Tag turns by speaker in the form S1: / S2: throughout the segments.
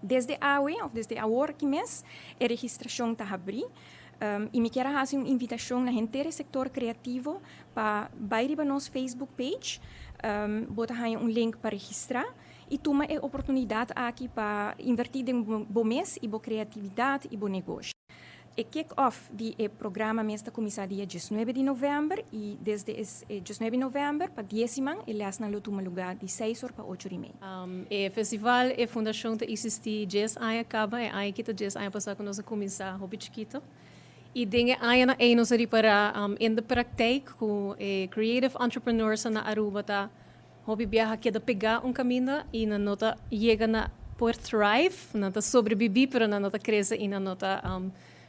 S1: desde awe, ou desde agora que mês, a registração está abrindo. E me quero fazer uma invitação na inteiro sector criativo para ir para nosso Facebook page, botar um link para registrar e tomar a oportunidade aqui para invertir em bom mês e boa criatividade e bom negócio. O kick-off do programa está começar dia 19 de novembro e desde 19 de novembro para 10 semanas ele está no lugar de 6 horas para 8 horas e meia.
S2: O festival e a fundação existe 10 anos acaba e aí que 10 anos passar com nossa começar hobby chiquito. E dinge ayan ay no sari para in the praktijk com creative entrepreneurs na Aruba ta hobby viaja que da pegar caminho e na nota chega na por thrive, na nota sobreviver pero na nota crescer e na nota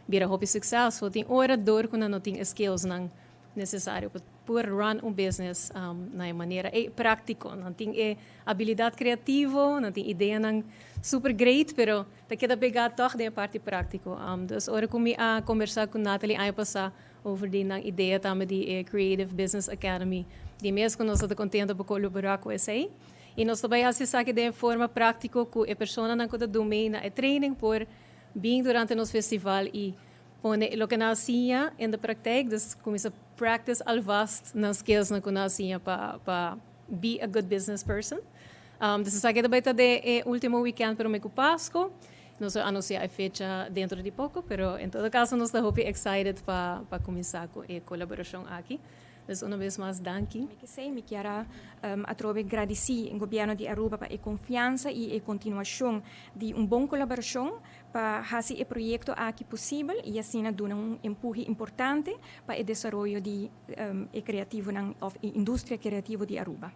S2: vira hobby successful. Tem orador com na nota tem skills nang necessário para run business na maneira prático, não tem habilidade criativa, não tem ideia nang super great, pero te queda pegar toch de parte prático. Dus ora comi a conversar com Nathaly aí passar over die nang ideia também de Creative Business Academy. De mês que nós estamos contentes por colaborar com essa aí. E nós também assistimos de forma prática com a pessoa na cada domain na training por vir durante nosso festival e pone lo que nós siña em da praktijk, dus começa practice alvast nas skills na que nós siña para be a good business person. Dus essa aqui também está de último weekend pero me Pasco. Nós anunciamos a fecha dentro de pouco, pero em todo caso nós estamos excited para começar com a colaboração aqui. Dus uma vez mais, danke.
S1: Me quero agradecer ao governo de Aruba para a confiança e a continuação de boa colaboração para fazer o projeto aqui possível e assim dar empurre importante para o desenvolvimento de criativo na indústria criativa de Aruba.